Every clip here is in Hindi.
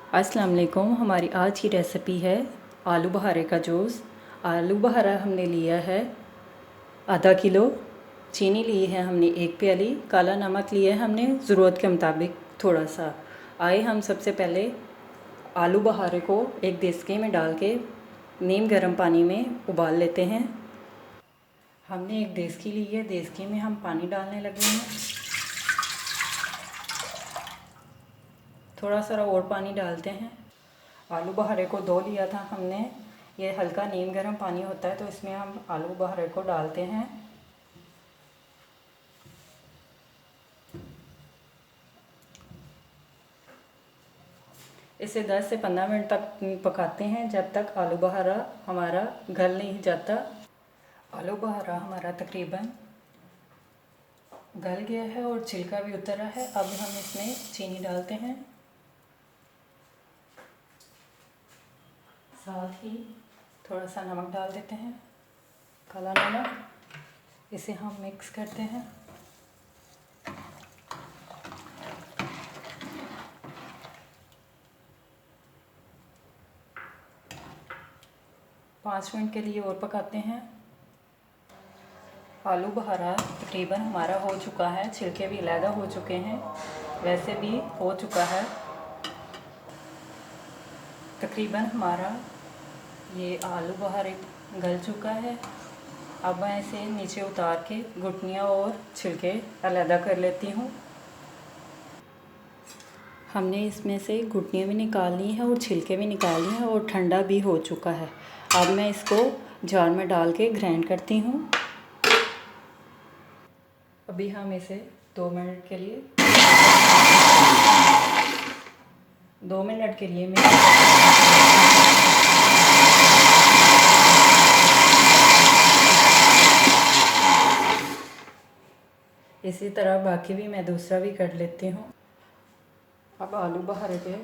अस्सलाम वालेकुम। हमारी आज की रेसिपी है आलू बहारे का जूस। आलू बहारा हमने लिया है आधा किलो, चीनी ली है हमने 1 प्याली, काला नमक लिया है हमने ज़रूरत के मुताबिक थोड़ा सा। आए हम सबसे पहले आलू बहारे को एक देचके में डाल के नीम गर्म पानी में उबाल लेते हैं। हमने एक देचकी ली है, देचकी में हम पानी डालने लगे हैं। थोड़ा सा और पानी डालते हैं। आलू बहारे को धो लिया था हमने, ये हल्का नीम गर्म पानी होता है तो इसमें हम आलू बहारे को डालते हैं। इसे 10 से 15 मिनट तक पकाते हैं, जब तक आलू बहारा हमारा गल नहीं जाता। आलू बहारा हमारा तकरीबन गल गया है और छिलका भी उतरा है। अब हम इसमें चीनी डालते हैं, साथ ही थोड़ा सा नमक डाल देते हैं, काला नमक। इसे हम मिक्स करते हैं। पाँच मिनट के लिए और पकाते हैं। आलू बहारा तकरीबन हमारा हो चुका है, छिलके भी अलहदा हो चुके हैं, वैसे भी हो चुका है। तकरीबन हमारा ये आलू बहारे गल चुका है। अब मैं इसे नीचे उतार के घुटनियाँ और छिलके अलहदा कर लेती हूँ। हमने इसमें से घुटनियाँ भी निकाल ली हैं और छिलके भी निकाल लिए हैं और ठंडा भी हो चुका है। अब मैं इसको जार में डाल के ग्राइंड करती हूँ। अभी हम इसे 2 मिनट के लिए मैं इसी तरह बाकी भी मैं दूसरा भी कर लेती हूँ। अब आलू बहारे के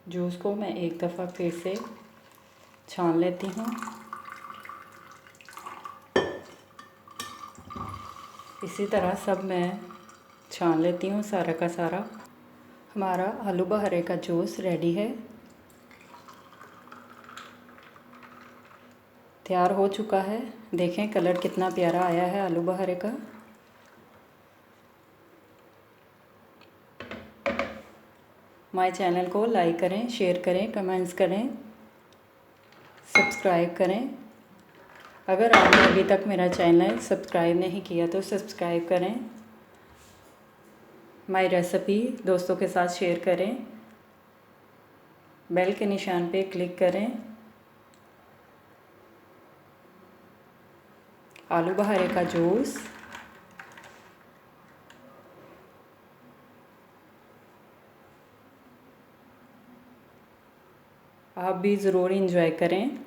जूस को मैं एक दफ़ा फिर से छान लेती हूँ। इसी तरह सब मैं छान लेती हूँ सारा का सारा। हमारा आलू बहारे का जूस रेडी है, तैयार हो चुका है। देखें कलर कितना प्यारा आया है आलू बहारे का। माय चैनल को लाइक करें, शेयर करें, कमेंट्स करें, सब्सक्राइब करें। अगर आपने अभी तक मेरा चैनल सब्सक्राइब नहीं किया तो सब्सक्राइब करें। माय रेसिपी दोस्तों के साथ शेयर करें, बेल के निशान पे क्लिक करें। आलू बहारे का जूस आप भी ज़रूर इंजॉय करें।